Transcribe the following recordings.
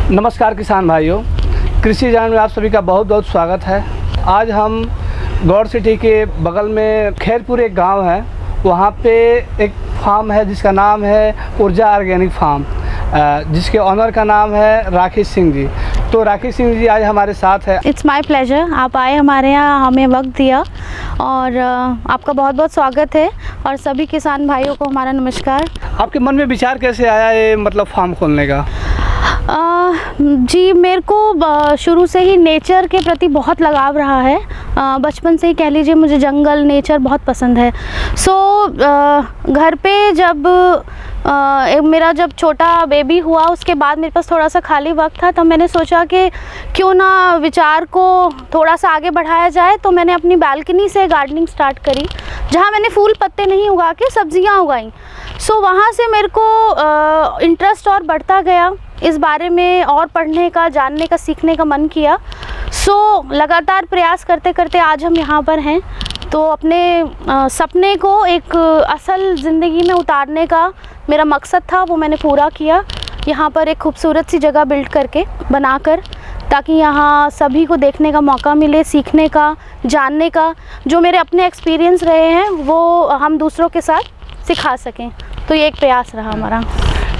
नमस्कार किसान भाइयों, कृषि जान में आप सभी का बहुत बहुत स्वागत है। आज हम गौड़ सिटी के बगल में खैरपुर एक गांव है, वहां पे एक फार्म है जिसका नाम है ऊर्जा ऑर्गेनिक फार्म, जिसके ऑनर का नाम है राकेश सिंह जी। तो राकेश सिंह जी आज हमारे साथ है। इट्स माय प्लेजर, आप आए हमारे यहाँ, हमें वक्त दिया और आपका बहुत बहुत स्वागत है। और सभी किसान भाइयों को हमारा नमस्कार। आपके मन में विचार कैसे आया ये मतलब फार्म खोलने का? जी, मेरे को शुरू से ही नेचर के प्रति बहुत लगाव रहा है। बचपन से ही कह लीजिए, मुझे जंगल नेचर बहुत पसंद है। घर पे जब मेरा जब छोटा बेबी हुआ, उसके बाद मेरे पास थोड़ा सा खाली वक्त था, तब मैंने सोचा कि क्यों ना विचार को थोड़ा सा आगे बढ़ाया जाए। तो मैंने अपनी बालकनी से गार्डनिंग स्टार्ट करी, जहाँ मैंने फूल पत्ते नहीं उगा के सब्जियाँ उगाई। वहाँ से मेरे को इंटरेस्ट और बढ़ता गया, इस बारे में और पढ़ने का, जानने का, सीखने का मन किया। लगातार प्रयास करते करते आज हम यहाँ पर हैं। तो अपने सपने को एक असल ज़िंदगी में उतारने का मेरा मकसद था, वो मैंने पूरा किया। यहाँ पर एक खूबसूरत सी जगह बिल्ड करके, बनाकर, ताकि यहाँ सभी को देखने का मौका मिले, सीखने का, जानने का। जो मेरे अपने एक्सपीरियंस रहे हैं वो हम दूसरों के साथ सिखा सकें। तो ये एक प्रयास रहा हमारा।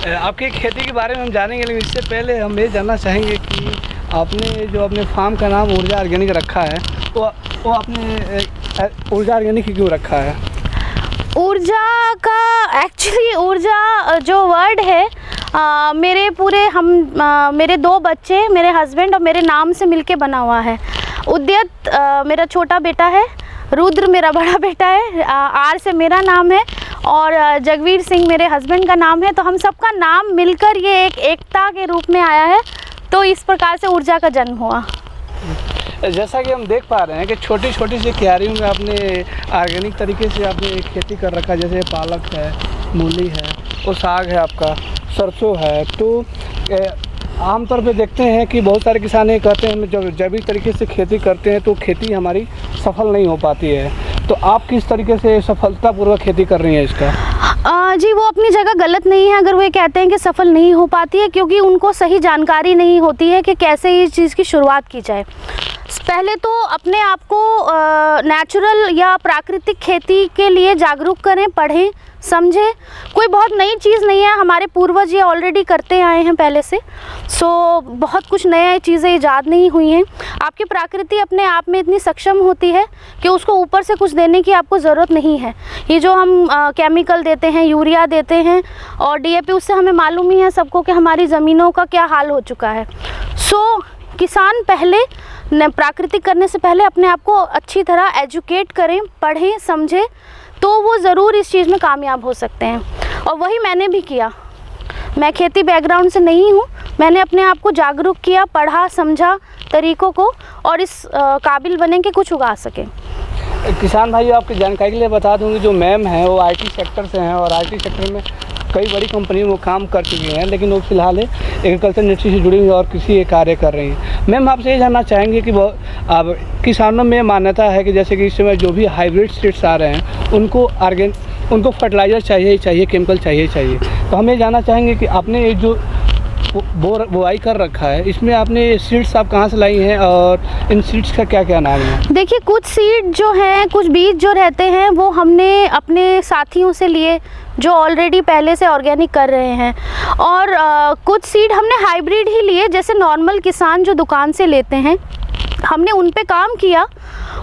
आपकी खेती के बारे में हम जानेंगे, लेकिन इससे पहले हम ये जानना चाहेंगे कि आपने जो अपने फार्म का नाम ऊर्जा ऑर्गेनिक रखा है, वो आपने ऊर्जा ऑर्गेनिक क्यों रखा है? ऊर्जा का एक्चुअली, ऊर्जा जो वर्ड है, मेरे 2 बच्चे, मेरे हस्बैंड और मेरे नाम से मिलके बना हुआ है। उद्यत मेरा छोटा बेटा है, रुद्र मेरा बड़ा बेटा है, आर से मेरा नाम है और जगवीर सिंह मेरे हस्बैंड का नाम है। तो हम सबका नाम मिलकर ये एक एकता के रूप में आया है। तो इस प्रकार से ऊर्जा का जन्म हुआ। जैसा कि हम देख पा रहे हैं कि छोटी छोटी सी क्यारियों में आपने ऑर्गेनिक तरीके से आपने खेती कर रखा, जैसे पालक है, मूली है, वो साग है, आपका सरसों है। तो आमतौर पे देखते हैं कि बहुत सारे किसान ये कहते हैं जब जैविक तरीके से खेती करते हैं तो खेती हमारी सफल नहीं हो पाती है। तो आप किस तरीके से सफलतापूर्वक खेती कर रही हैं इसका? जी, वो अपनी जगह गलत नहीं है अगर वो ये कहते हैं कि सफल नहीं हो पाती है, क्योंकि उनको सही जानकारी नहीं होती है कि कैसे इस चीज़ की शुरुआत की जाए। पहले तो अपने आप को नेचुरल या प्राकृतिक खेती के लिए जागरूक करें, पढ़ें, समझें। कोई बहुत नई चीज़ नहीं है, हमारे पूर्वज ये ऑलरेडी करते आए हैं पहले से। बहुत कुछ नई चीज़ें ईजाद नहीं हुई हैं। आपकी प्रकृति अपने आप में इतनी सक्षम होती है कि उसको ऊपर से कुछ देने की आपको ज़रूरत नहीं है। ये जो हम केमिकल देते हैं, यूरिया देते हैं और DAP, उससे हमें मालूम ही है सबको कि हमारी ज़मीनों का क्या हाल हो चुका है। किसान पहले प्राकृतिक करने से पहले अपने आप को अच्छी तरह एजुकेट करें, पढ़ें, समझें, तो वो ज़रूर इस चीज़ में कामयाब हो सकते हैं। और वही मैंने भी किया। मैं खेती बैकग्राउंड से नहीं हूँ, मैंने अपने आप को जागरूक किया, पढ़ा, समझा तरीक़ों को, और इस काबिल बने कि कुछ उगा सकें। किसान भाइयों, आपकी जानकारी के लिए बता दूंगी, जो मैम हैं वो IT सेक्टर से हैं और IT सेक्टर में कई बड़ी कंपनियों में काम कर चुकी हैं, लेकिन वो फिलहाल एग्रीकल्चर इंडस्ट्री से जुड़ी हुई और कृषि कार्य कर रही हैं। मैम, आपसे ये जानना चाहेंगे कि अब किसानों में मान्यता है कि जैसे कि इस समय जो भी हाइब्रिड सीड्स आ रहे हैं उनको फर्टिलाइज़र चाहिए, केमिकल चाहिए। तो हम ये जानना चाहेंगे कि आपने ये जो बुआई कर रखा है, इसमें आपने सीड्स आप कहाँ से लाई हैं और इन सीड्स का क्या क्या नाम है? देखिए, कुछ सीड जो हैं, कुछ बीज जो रहते हैं, वो हमने अपने साथियों से लिए जो ऑलरेडी पहले से ऑर्गेनिक कर रहे हैं, और कुछ सीड हमने हाइब्रिड ही लिए, जैसे नॉर्मल किसान जो दुकान से लेते हैं। हमने उन पे काम किया,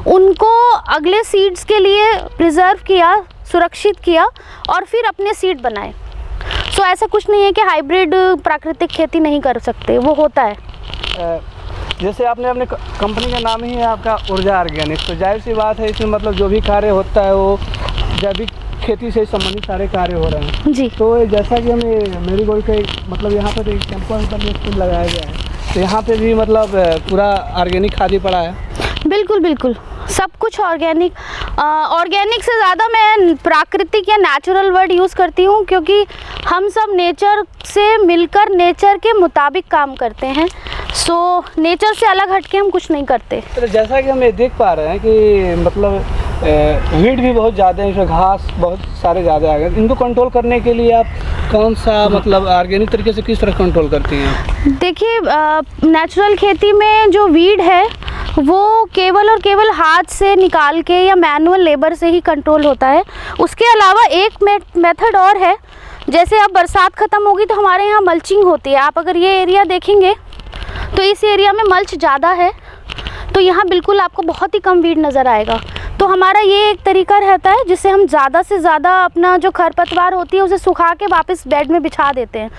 उनको अगले सीड्स के लिए प्रिजर्व किया, सुरक्षित किया और फिर अपने सीड बनाए। ऐसा कुछ नहीं है कि हाइब्रिड प्राकृतिक खेती नहीं कर सकते, वो होता है। जैसे आपने अपने कंपनी का नाम ही है आपका ऊर्जा ऑर्गेनिक, तो जाहिर सी बात है इसमें मतलब जो भी कार्य होता है वो जैविक खेती से संबंधित सारे कार्य हो रहे हैं जी। तो जैसा कि हमें मेरी गोल्ड का मतलब यहाँ पर एक कैंपस स्कूल लगाया गया है, तो यहाँ पे भी मतलब पूरा ऑर्गेनिक खाद ही पड़ा है। बिल्कुल बिल्कुल, सब कुछ ऑर्गेनिक। ऑर्गेनिक से ज़्यादा मैं प्राकृतिक या नेचुरल वर्ड यूज़ करती हूँ, क्योंकि हम सब नेचर से मिलकर नेचर के मुताबिक काम करते हैं। नेचर से अलग हटके हम कुछ नहीं करते। तो जैसा कि हम ये देख पा रहे हैं कि मतलब वीड भी बहुत ज़्यादा है, इसमें घास बहुत सारे ज़्यादा आ गए। इनको कंट्रोल करने के लिए आप कौन सा मतलब ऑर्गेनिक तरीके से किस तरह कंट्रोल करती हैं? देखिए, नेचुरल खेती में जो वीड है वो केवल और केवल हाथ से निकाल के या मैनुअल लेबर से ही कंट्रोल होता है। उसके अलावा एक मेथड और है। जैसे अब बरसात ख़त्म होगी तो हमारे यहाँ मल्चिंग होती है। आप अगर ये एरिया देखेंगे तो इस एरिया में मल्च ज़्यादा है, तो यहाँ बिल्कुल आपको बहुत ही कम वीड नज़र आएगा। तो हमारा ये एक तरीका रहता है जिससे हम ज़्यादा से ज़्यादा अपना जो खरपतवार होती है उसे सुखा के वापस बेड में बिछा देते हैं,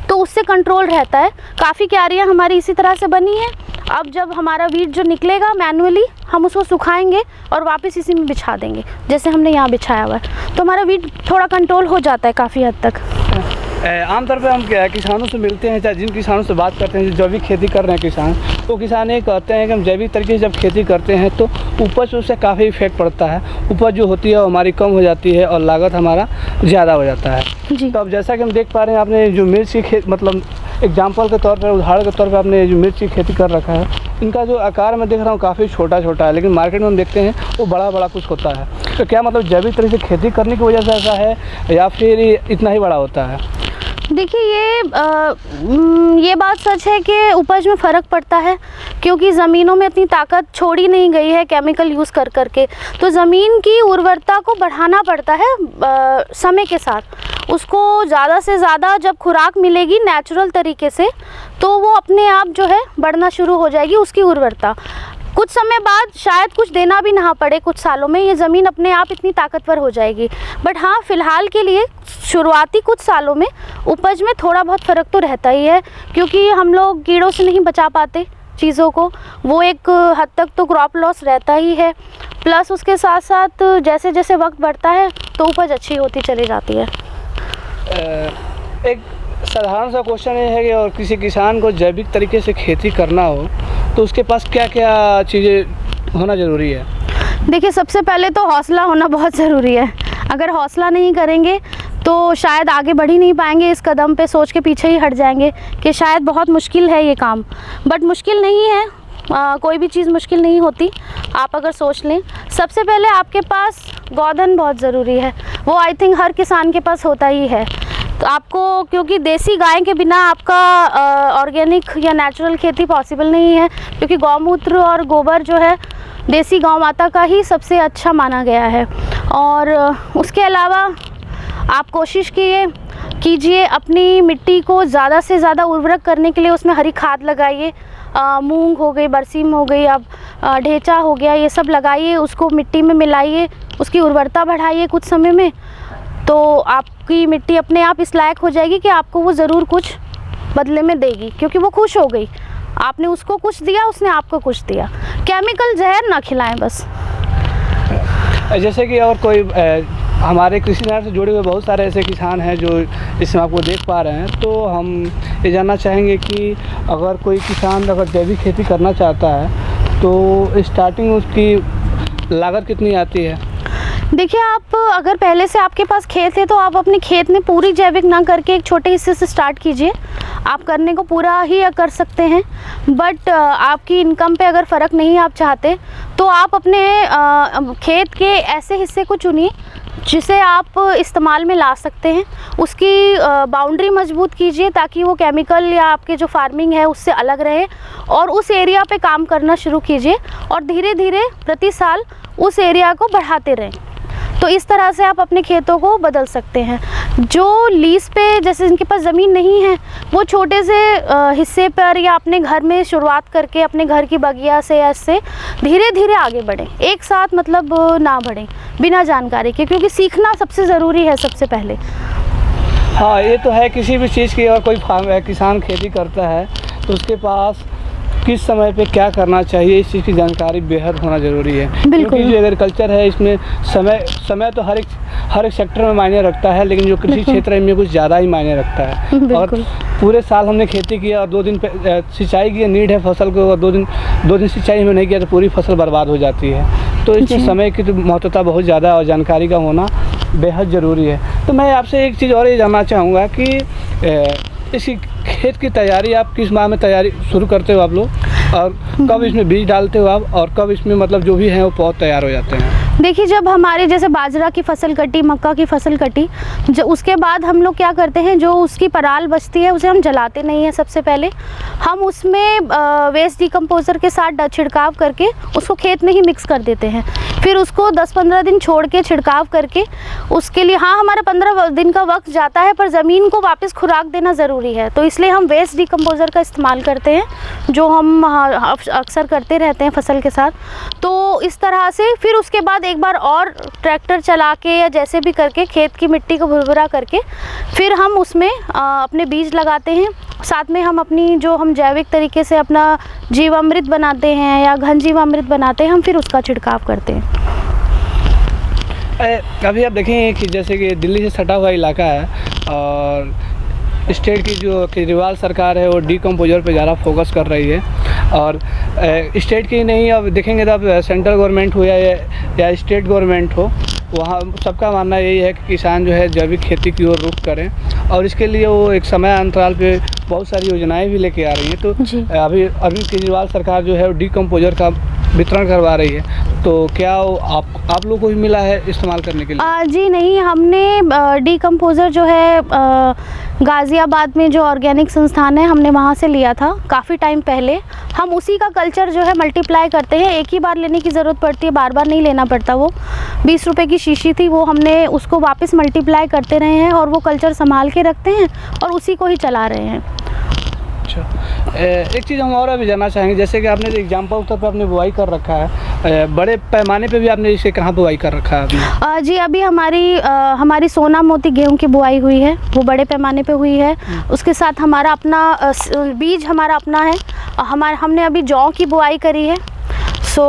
तो उससे कंट्रोल रहता है। काफ़ी क्यारियाँ हमारी इसी तरह से बनी हैं। अब जब हमारा वीड जो निकलेगा मैनुअली हम उसको सुखाएंगे और वापस इसी में बिछा देंगे, जैसे हमने यहाँ बिछाया हुआ है, तो हमारा वीड थोड़ा कंट्रोल हो जाता है काफ़ी हद तक। आमतौर पे हम किसानों से मिलते हैं, चाहे जिन किसानों से बात करते हैं जो जैविक खेती कर रहे हैं किसान, वो किसान ये कहते हैं कि हम जैविक तरीके से जब खेती करते हैं तो उपज उससे काफ़ी इफेक्ट पड़ता है। उपज जो होती है वो हमारी कम हो जाती है और लागत हमारा ज़्यादा हो जाता है जी। तो अब जैसा कि हम देख पा रहे हैं, आपने जो मिर्च की मतलब एग्जाम्पल के तौर पर, उदाहरण के तौर पर आपने जो मिर्च की खेती कर रखा है, इनका जो आकार मैं देख रहा हूँ काफ़ी छोटा छोटा है, लेकिन मार्केट में हम देखते हैं वो बड़ा बड़ा कुछ होता है। तो क्या मतलब जैविक तरीके से खेती करने की वजह से ऐसा है या फिर इतना ही बड़ा होता है? देखिए, ये बात सच है कि उपज में फ़र्क पड़ता है, क्योंकि ज़मीनों में इतनी ताकत छोड़ी नहीं गई है केमिकल यूज़ कर करके। तो ज़मीन की उर्वरता को बढ़ाना पड़ता है समय के साथ। उसको ज़्यादा से ज़्यादा जब खुराक मिलेगी नेचुरल तरीके से, तो वो अपने आप जो है बढ़ना शुरू हो जाएगी उसकी उर्वरता। कुछ समय बाद शायद कुछ देना भी ना पड़े, कुछ सालों में ये ज़मीन अपने आप इतनी ताकतवर हो जाएगी। बट हाँ, फ़िलहाल के लिए शुरुआती कुछ सालों में उपज में थोड़ा बहुत फ़र्क तो रहता ही है, क्योंकि हम लोग कीड़ों से नहीं बचा पाते चीज़ों को, वो एक हद तक तो क्रॉप लॉस रहता ही है। प्लस उसके साथ साथ जैसे जैसे वक्त बढ़ता है तो उपज अच्छी होती चली जाती है। एक साधारण सा क्वेश्चन ये है कि और किसी किसान को जैविक तरीके से खेती करना हो तो उसके पास क्या क्या चीज़ें होना ज़रूरी है? देखिए, सबसे पहले तो हौसला होना बहुत ज़रूरी है। अगर हौसला नहीं करेंगे तो शायद आगे बढ़ ही नहीं पाएंगे, इस कदम पे सोच के पीछे ही हट जाएंगे कि शायद बहुत मुश्किल है ये काम। बट मुश्किल नहीं है, कोई भी चीज़ मुश्किल नहीं होती। आप अगर सोच लें, सबसे पहले आपके पास गोधन बहुत ज़रूरी है। वो आई थिंक हर किसान के पास होता ही है। तो आपको, क्योंकि देसी गाय के बिना आपका ऑर्गेनिक या नेचुरल खेती पॉसिबल नहीं है, क्योंकि गौमूत्र और गोबर जो है देसी गौ माता का ही सबसे अच्छा माना गया है। और उसके अलावा आप कोशिश कीजिए अपनी मिट्टी को ज़्यादा से ज़्यादा उर्वरक करने के लिए उसमें हरी खाद लगाइए। मूंग हो गई, बरसीम हो गई, अब ढेंचा हो गया, ये सब लगाइए, उसको मिट्टी में मिलाइए, उसकी उर्वरता बढ़ाइए कुछ समय में, तो आपकी मिट्टी अपने आप इस लायक हो जाएगी कि आपको वो ज़रूर कुछ बदले में देगी, क्योंकि वो खुश हो गई। आपने उसको कुछ दिया, उसने आपको कुछ दिया। केमिकल जहर ना खिलाएं बस। जैसे कि और कोई हमारे कृषि नहर से जुड़े हुए बहुत सारे ऐसे किसान हैं जो इसमें आपको देख पा रहे हैं, तो हम ये जानना चाहेंगे कि अगर कोई किसान अगर जैविक खेती करना चाहता है तो स्टार्टिंग उसकी लागत कितनी आती है? देखिए, आप अगर पहले से आपके पास खेत है तो आप अपने खेत में पूरी जैविक ना करके एक छोटे हिस्से से स्टार्ट कीजिए। आप करने को पूरा ही कर सकते हैं, बट आपकी इनकम पे अगर फ़र्क नहीं आप चाहते तो आप अपने खेत के ऐसे हिस्से को चुनिए जिसे आप इस्तेमाल में ला सकते हैं। उसकी बाउंड्री मजबूत कीजिए ताकि वो केमिकल या आपके जो फार्मिंग है उससे अलग रहे, और उस एरिया पे काम करना शुरू कीजिए और धीरे धीरे प्रति साल उस एरिया को बढ़ाते रहें। तो इस तरह से आप अपने खेतों को बदल सकते हैं। जो लीज पे, जैसे जिनके पास ज़मीन नहीं है, वो छोटे से हिस्से पर या अपने घर में शुरुआत करके अपने घर की बगिया से ऐसे धीरे धीरे आगे बढ़ें। एक साथ मतलब ना बढ़ें बिना जानकारी के, क्योंकि सीखना सबसे ज़रूरी है सबसे पहले। हाँ, ये तो है। किसी भी चीज़ की और कोई किसान खेती करता है तो उसके पास किस समय पे क्या करना चाहिए, इस चीज़ की जानकारी बेहद होना ज़रूरी है। क्योंकि जो एग्रीकल्चर है इसमें समय तो हर एक सेक्टर में मायने रखता है, लेकिन जो कृषि क्षेत्र है इनमें कुछ ज़्यादा ही मायने रखता है। और पूरे साल हमने खेती किया और 2 दिन पे सिंचाई की नीड है फसल को, और 2 दिन सिंचाई में नहीं किया तो पूरी फसल बर्बाद हो जाती है। तो इसमें समय की तो महत्वता बहुत ज़्यादा और जानकारी का होना बेहद ज़रूरी है। तो मैं आपसे एक चीज़ और ये जानना चाहूँगा कि इसी खेत की तैयारी आप किस माह में तैयारी शुरू करते हो आप लोग, और कब इसमें बीज डालते हो आप, और कब इसमें मतलब जो भी हैं वो पौध तैयार हो जाते हैं? देखिए, जब हमारे जैसे बाजरा की फसल कटी, मक्का की फसल कटी, जो उसके बाद हम लोग क्या करते हैं, जो उसकी पराल बचती है उसे हम जलाते नहीं हैं। सबसे पहले हम उसमें वेस्ट डिकम्पोज़र के साथ छिड़काव करके उसको खेत में ही मिक्स कर देते हैं। फिर उसको 10-15 दिन छोड़ के छिड़काव करके उसके लिए, हाँ, हमारा 15 दिन का वक्त जाता है, पर ज़मीन को वापस खुराक देना ज़रूरी है। तो इसलिए हम वेस्ट डिकम्पोज़र का इस्तेमाल करते हैं, जो हम अक्सर करते रहते हैं फसल के साथ। तो इस तरह से फिर उसके बाद एक बार और ट्रैक्टर चला के या जैसे भी करके खेत की मिट्टी को भुरभुरा करके फिर हम उसमें अपने बीज लगाते हैं। साथ में हम अपनी जो हम जैविक तरीके से अपना जीवामृत बनाते हैं या घन जीवामृत बनाते हैं, हम फिर उसका छिड़काव करते हैं। अभी आप देखें कि जैसे कि दिल्ली से सटा हुआ इलाका है और स्टेट की जो केजरीवाल सरकार है वो डिकम्पोजर पे ज़्यादा फोकस कर रही है। और स्टेट की नहीं, अब देखेंगे तो अब सेंट्रल गवर्नमेंट हो या स्टेट गवर्नमेंट हो, वहाँ सबका मानना यही है कि किसान जो है जैविक खेती की ओर रुख करें। और इसके लिए वो एक समय अंतराल पे बहुत सारी योजनाएं भी लेके आ रही हैं। तो अभी केजरीवाल सरकार जो है वो डिकम्पोजर का वितरण करवा रही है, तो क्या आप लोगों को भी मिला है इस्तेमाल करने के लिए? जी नहीं, हमने डिकम्पोज़र जो है गाज़ियाबाद में जो ऑर्गेनिक संस्थान है, हमने वहाँ से लिया था काफ़ी टाइम पहले। हम उसी का कल्चर जो है मल्टीप्लाई करते हैं, एक ही बार लेने की ज़रूरत पड़ती है, बार बार नहीं लेना पड़ता। वो 20 रुपए की शीशी थी, वो हमने उसको वापस मल्टीप्लाई करते रहे हैं और वो कल्चर संभाल के रखते हैं और उसी को ही चला रहे हैं। अच्छा, एक चीज़ हम और अभी जानना चाहेंगे, जैसे कि आपने एग्जाम्पल तौर पर आपने बुआई कर रखा है, बड़े पैमाने पे भी आपने इसे कहाँ बुआई कर रखा है आपने? जी, अभी हमारी सोना मोती गेहूं की बुआई हुई है, वो बड़े पैमाने पे हुई है। उसके साथ हमारा अपना बीज हमारा अपना है। हमने अभी जौ की बुआई करी है, सो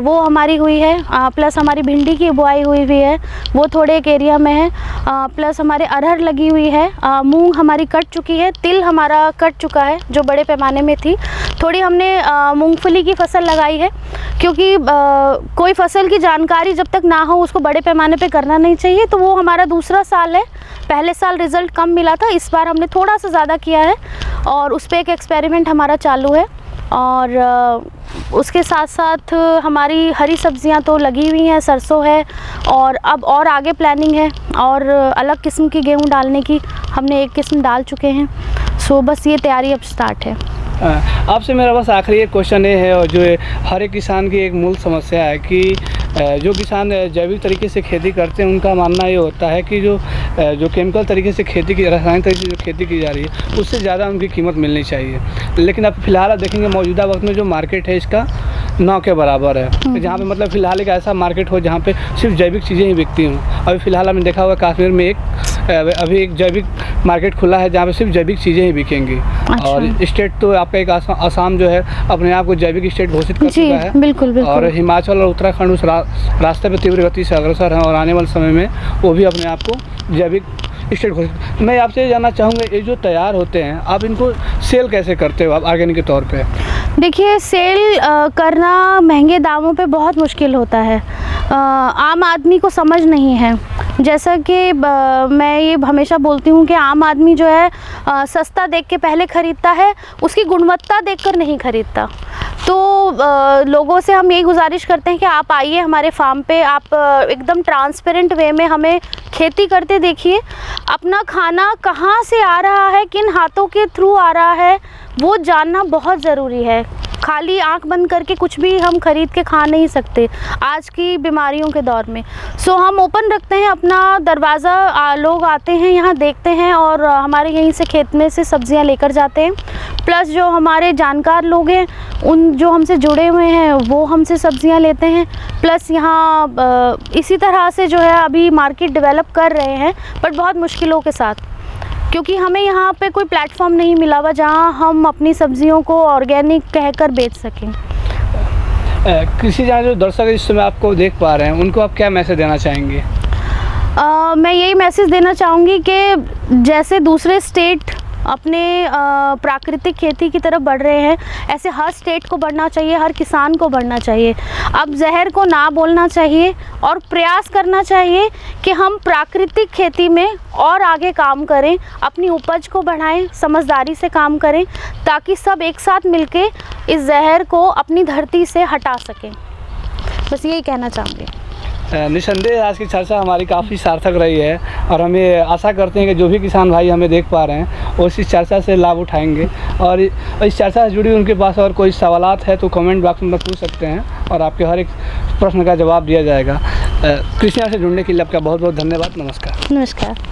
वो हमारी हुई है। प्लस हमारी भिंडी की बुआई हुई है, वो थोड़े एक एरिया में है। प्लस हमारे अरहर लगी हुई है, मूंग हमारी कट चुकी है, तिल हमारा कट चुका है जो बड़े पैमाने में थी। थोड़ी हमने मूंगफली की फसल लगाई है, क्योंकि कोई फसल की जानकारी जब तक ना हो उसको बड़े पैमाने पे करना नहीं चाहिए। तो वो हमारा दूसरा साल है, पहले साल रिज़ल्ट कम मिला था, इस बार हमने थोड़ा सा ज़्यादा किया है और उस पर एक एक्सपेरिमेंट हमारा चालू है। और उसके साथ साथ हमारी हरी सब्जियां तो लगी हुई हैं, सरसों है और अब और आगे प्लानिंग है और अलग किस्म की गेहूं डालने की। हमने एक किस्म डाल चुके हैं, सो बस ये तैयारी अब स्टार्ट है। आपसे मेरा बस आखिरी एक क्वेश्चन ये है, और जो हर एक किसान की एक मूल समस्या है कि जो किसान जैविक तरीके से खेती करते हैं उनका मानना ये होता है कि जो केमिकल तरीके से खेती की, रासायनिक तरीके से जो खेती की जा रही है उससे ज़्यादा उनकी कीमत मिलनी चाहिए। लेकिन अब फिलहाल आप देखेंगे मौजूदा वक्त में जो मार्केट है इसका 9 के बराबर है, जहाँ पे मतलब फ़िलहाल एक ऐसा मार्केट हो जहाँ पे सिर्फ जैविक चीज़ें ही बिकती हों। अभी फ़िलहाल हमने देखा हुआ कश्मीर में अभी एक जैविक मार्केट खुला है जहाँ पे सिर्फ जैविक चीज़ें ही बिकेंगी। अच्छा। और स्टेट तो आपका एक आसाम जो है अपने आप को जैविक स्टेट घोषित कर चुका है। बिल्कुल, बिल्कुल। और हिमाचल और उत्तराखंड उस रास्ते पर तीव्र गति से अग्रसर हैं और आने वाले समय में वो भी अपने आप को जैविक स्टेट घोषित। मैं आपसे जानना चाहूँगा, ये जो तैयार होते हैं आप इनको सेल कैसे करते हो आप ऑर्गेनिक के तौर पे? देखिए, सेल करना महंगे दामों पे बहुत मुश्किल होता है, आम आदमी को समझ नहीं है। जैसा कि मैं ये हमेशा बोलती हूँ कि आम आदमी जो है सस्ता देख के पहले ख़रीदता है, उसकी गुणवत्ता देखकर नहीं ख़रीदता। तो लोगों से हम यही गुजारिश करते हैं कि आप आइए हमारे फार्म पे, आप एकदम ट्रांसपेरेंट वे में हमें खेती करते देखिए। अपना खाना कहाँ से आ रहा है, किन हाथों के थ्रू आ रहा है, वो जानना बहुत ज़रूरी है। खाली आंख बंद करके कुछ भी हम ख़रीद के खा नहीं सकते आज की बीमारियों के दौर में। सो हम ओपन रखते हैं अपना दरवाज़ा, लोग आते हैं यहाँ देखते हैं और हमारे यहीं से खेत में से सब्जियां लेकर जाते हैं। प्लस जो हमारे जानकार लोग हैं उन जो हमसे जुड़े हुए हैं वो हमसे सब्जियां लेते हैं। प्लस यहाँ इसी तरह से जो है अभी मार्केट डेवलप कर रहे हैं, बट बहुत मुश्किलों के साथ, क्योंकि हमें यहाँ पे कोई प्लेटफॉर्म नहीं मिला हुआ जहाँ हम अपनी सब्जियों को ऑर्गेनिक कहकर बेच सकें। कृषि जहाँ जो दर्शक इस समय आपको देख पा रहे हैं उनको आप क्या मैसेज देना चाहेंगे? मैं यही मैसेज देना चाहूँगी कि जैसे दूसरे स्टेट अपने प्राकृतिक खेती की तरफ बढ़ रहे हैं, ऐसे हर स्टेट को बढ़ना चाहिए, हर किसान को बढ़ना चाहिए। अब जहर को ना बोलना चाहिए और प्रयास करना चाहिए कि हम प्राकृतिक खेती में और आगे काम करें, अपनी उपज को बढ़ाएं, समझदारी से काम करें, ताकि सब एक साथ मिलके इस जहर को अपनी धरती से हटा सकें। बस यही कहना चाहूँगी। निसंदेह आज की चर्चा हमारी काफ़ी सार्थक रही है और हमें आशा करते हैं कि जो भी किसान भाई हमें देख पा रहे हैं वो इस चर्चा से लाभ उठाएंगे और इस चर्चा से जुड़ी उनके पास और कोई सवालात है तो कमेंट बॉक्स में पूछ सकते हैं और आपके हर एक प्रश्न का जवाब दिया जाएगा। कृषि से जुड़ने के लिए आपका बहुत बहुत धन्यवाद। नमस्कार। नमस्कार।